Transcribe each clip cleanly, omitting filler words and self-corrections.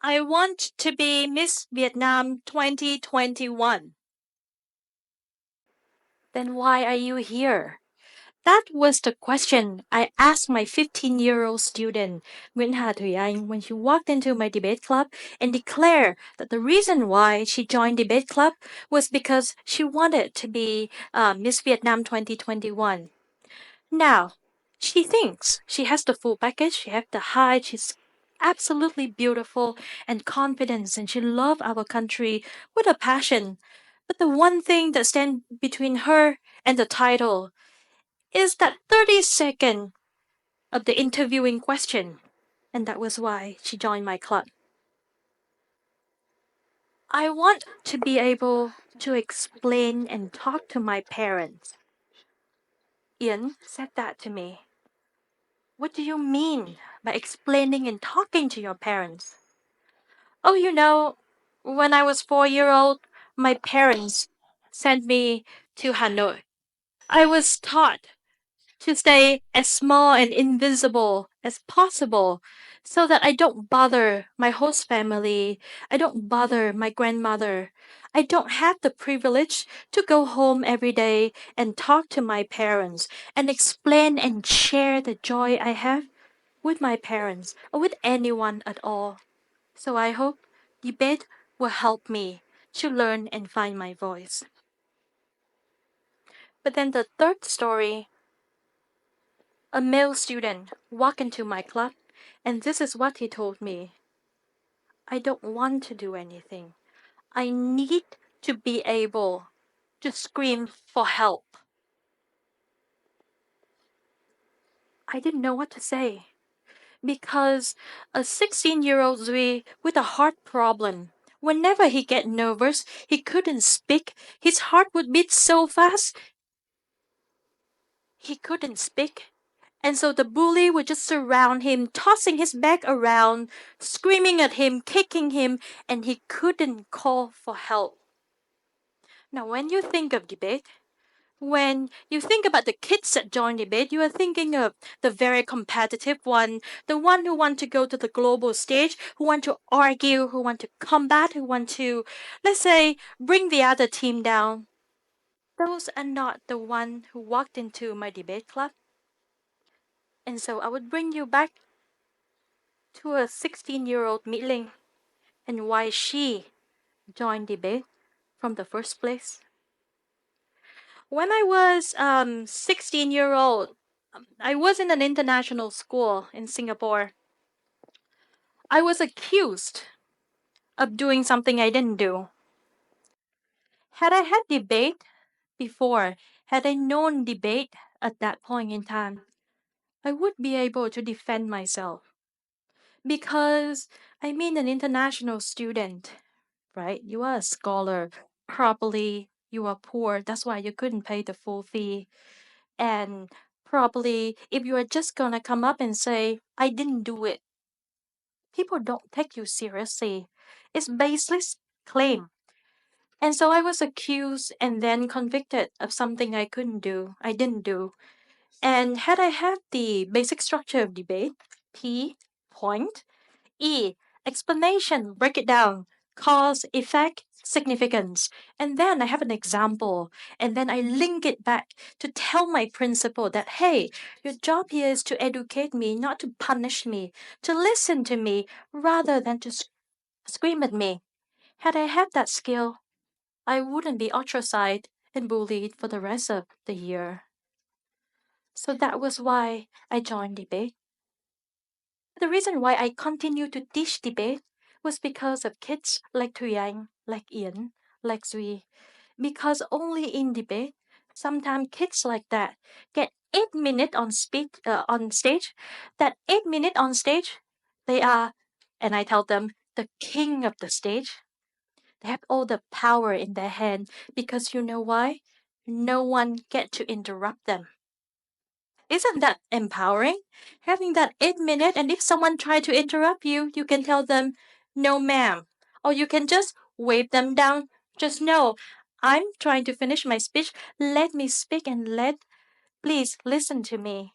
I want to be Miss Vietnam 2021. Then why are you here? That was the question I asked my 15-year-old student, Nguyễn Hà Thủy Anh, when she walked into my debate club and declared that the reason why she joined debate club was because she wanted to be Miss Vietnam 2021. Now, she thinks she has the full package. She has the height. She's absolutely beautiful and confident, and she loves our country with a passion. But the one thing that stands between her and the title is that 30-second of the interviewing question. And that was why she joined my club. I want to be able to explain and talk to my parents. Ian said that to me. What do you mean by explaining and talking to your parents? Oh, when I was 4 years old, my parents sent me to Hanoi. I was taught to stay as small and invisible as possible so that I don't bother my host family. I don't bother my grandmother. I don't have the privilege to go home every day and talk to my parents and explain and share the joy I have with my parents or with anyone at all. So I hope debate will help me to learn and find my voice. But then the third story, a male student walked into my club, and this is what he told me. I don't want to do anything. I need to be able to scream for help. I didn't know what to say because a 16-year-old Zui with a heart problem, whenever he get nervous, he couldn't speak. His heart would beat so fast, he couldn't speak. And so the bully would just surround him, tossing his bag around, screaming at him, kicking him, and he couldn't call for help. Now, when you think of debate, when you think about the kids that join debate, you are thinking of the very competitive one, the one who want to go to the global stage, who want to argue, who want to combat, who want to, let's say, bring the other team down. Those are not the one who walked into my debate club. And so I would bring you back to a 16-year-old My-Linh and why she joined debate from the first place. When I was 16-year-old, I was in an international school in Singapore. I was accused of doing something I didn't do. Had I had debate before, had I known debate at that point in time, I would be able to defend myself. Because an international student, right? You are a scholar. Probably you are poor. That's why you couldn't pay the full fee. And probably if you are just gonna come up and say, I didn't do it, people don't take you seriously. It's baseless claim. And so I was accused and then convicted of something I didn't do. And had I had the basic structure of debate, P, point, E, explanation, break it down, cause, effect, significance. And then I have an example. And then I link it back to tell my principal that, hey, your job here is to educate me, not to punish me, to listen to me rather than to scream at me. Had I had that skill, I wouldn't be ostracized and bullied for the rest of the year. So that was why I joined debate. The reason why I continue to teach debate was because of kids like Thuy Anh, like Ian, like Duy. Because only in debate, sometimes kids like that get 8 minutes on stage. That 8 minutes on stage, they are, and I tell them, the king of the stage. They have all the power in their hand because you know why? No one get to interrupt them. Isn't that empowering? Having that 8 minutes, and if someone try to interrupt you, you can tell them, no, ma'am. Or you can just wave them down. Just no, I'm trying to finish my speech. Let me speak and please listen to me.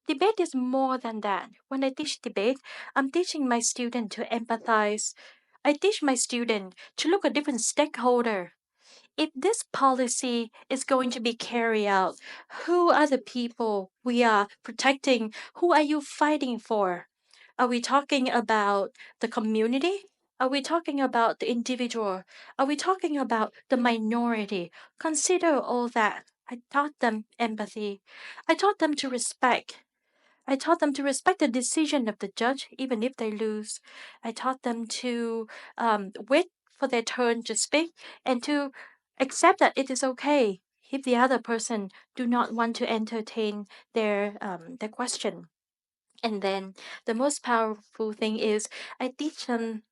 Debate is more than that. When I teach debate, I'm teaching my student to empathize. I teach my student to look at different stakeholder. If this policy is going to be carried out, who are the people we are protecting? Who are you fighting for? Are we talking about the community? Are we talking about the individual? Are we talking about the minority? Consider all that. I taught them empathy. I taught them to respect. I taught them to respect the decision of the judge, even if they lose. I taught them to wait for their turn to speak and to accept that it is okay if the other person do not want to entertain their question. And then the most powerful thing is I teach them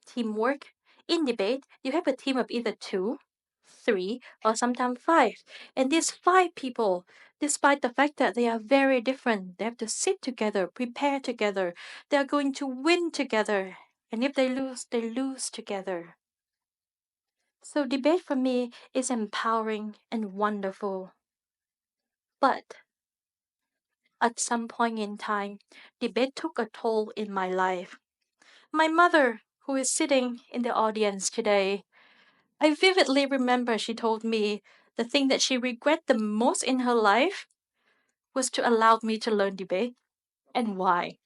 teamwork. In debate, you have a team of either two, three, or sometimes five. And these five people, despite the fact that they are very different, they have to sit together, prepare together. They are going to win together. And if they lose together. So debate for me is empowering and wonderful. But at some point in time, debate took a toll in my life. My mother, who is sitting in the audience today, I vividly remember she told me the thing that she regret the most in her life was to allow me to learn debate. And why?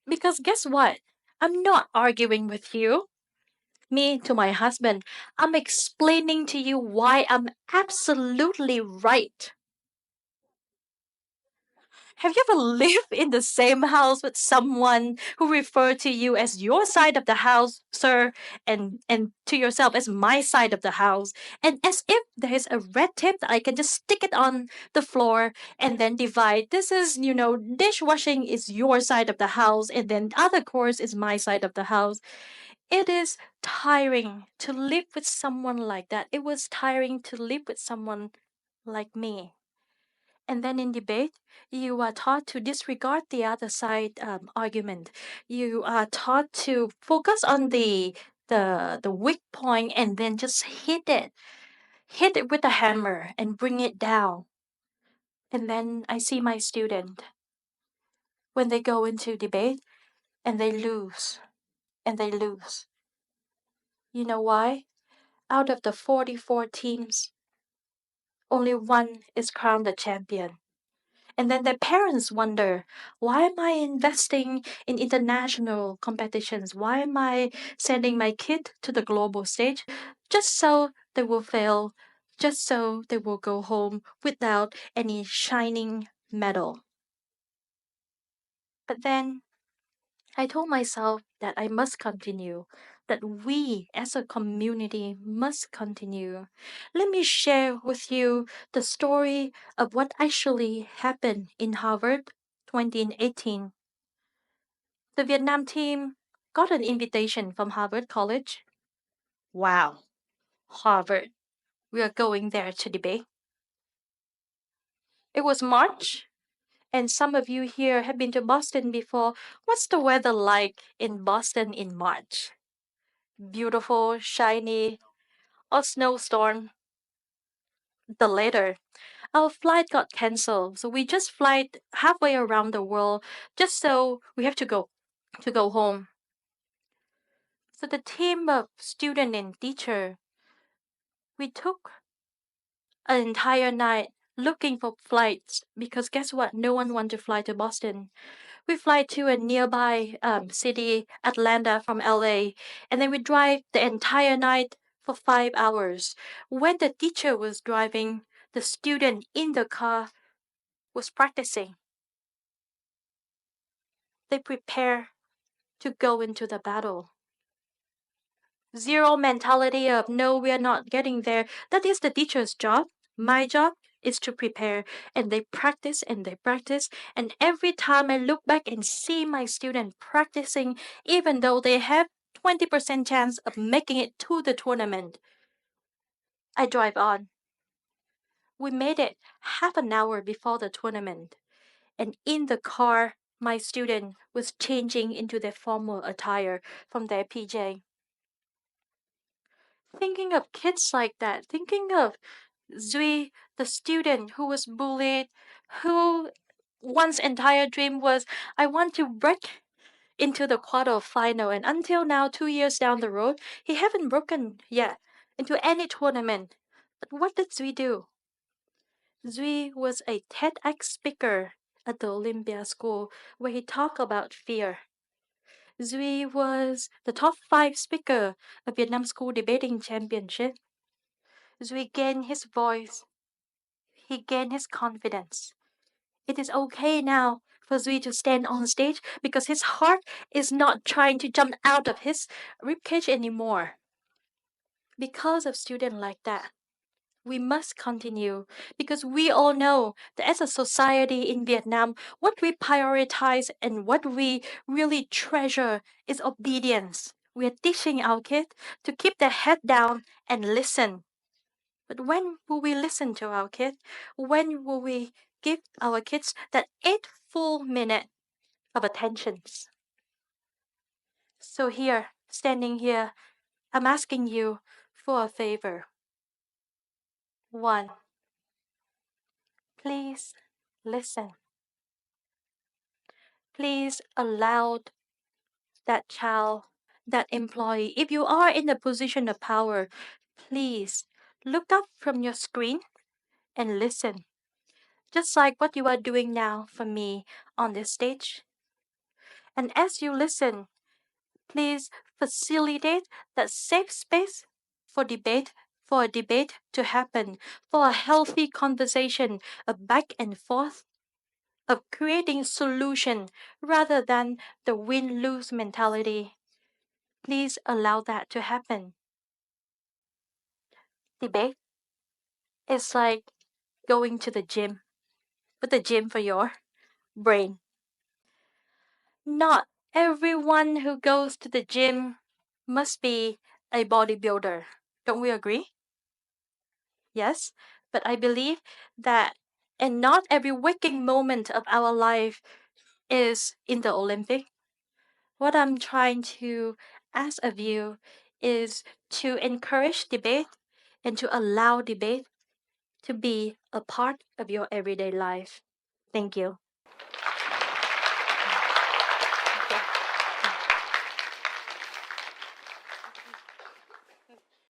Because guess what? I'm not arguing with you. Me to my husband, I'm explaining to you why I'm absolutely right. Have you ever lived in the same house with someone who referred to you as your side of the house, sir, and to yourself as my side of the house, and as if there is a red tape that I can just stick it on the floor and then divide. This is, dishwashing is your side of the house, and then other chores is my side of the house. It is tiring to live with someone like that. It was tiring to live with someone like me. And then in debate, you are taught to disregard the other side argument. You are taught to focus on the weak point and then just hit it with a hammer and bring it down. And then I see my student when they go into debate and they lose and they lose. You know why? Out of the 44 teams, only one is crowned the champion. And then their parents wonder, why am I investing in international competitions? Why am I sending my kid to the global stage? Just so they will fail, just so they will go home without any shining medal. But then I told myself that I must continue, that we as a community must continue. Let me share with you the story of what actually happened in Harvard 2018. The Vietnam team got an invitation from Harvard College. Wow, Harvard, we are going there to debate. It was March, and some of you here have been to Boston before. What's the weather like in Boston in March? Beautiful, shiny, or snowstorm? The latter. Our flight got canceled, so we just flight halfway around the world just so we have to go home. So the team of student and teacher, we took an entire night looking for flights because guess what? No one wanted to fly to Boston. We fly to a nearby city, Atlanta from LA, and then we drive the entire night for 5 hours. When the teacher was driving, the student in the car was practicing. They prepare to go into the battle. Zero mentality of no, we are not getting there. That is the teacher's job. My job is to prepare. And they practice and they practice. And every time I look back and see my student practicing, even though they have 20% chance of making it to the tournament, I drive on. We made it half an hour before the tournament. And in the car, my student was changing into their formal attire from their PJ. Thinking of kids like that, thinking of Zui, the student who was bullied, who One's entire dream was, I want to break into the quarterfinal, and until now, 2 years down the road, he haven't broken yet into any tournament. But what did Zui do? Zui was a TEDx speaker at the Olympia School where he talked about fear. Zui was the top 5 speaker of Vietnam School Debating Championship. Zui gained his voice. He gained his confidence. It is okay now for Zui to stand on stage because his heart is not trying to jump out of his ribcage anymore. Because of students like that, we must continue because we all know that as a society in Vietnam, what we prioritize and what we really treasure is obedience. We are teaching our kids to keep their head down and listen. But when will we listen to our kids? When will we give our kids that 8 full minutes of attention? So here, standing here, I'm asking you for a favor. One, please listen. Please allow that child, that employee, if you are in a position of power, please look up from your screen and listen, just like what you are doing now for me on this stage. And as you listen, please facilitate that safe space for debate, for a debate to happen, for a healthy conversation, a back and forth of creating solution rather than the win-lose mentality. Please allow that to happen. Debate is like going to the gym, but the gym for your brain. Not everyone who goes to the gym must be a bodybuilder. Don't we agree? Yes, but I believe that, and not every waking moment of our life is in the Olympic. What I'm trying to ask of you is to encourage debate and to allow debate to be a part of your everyday life. Thank you.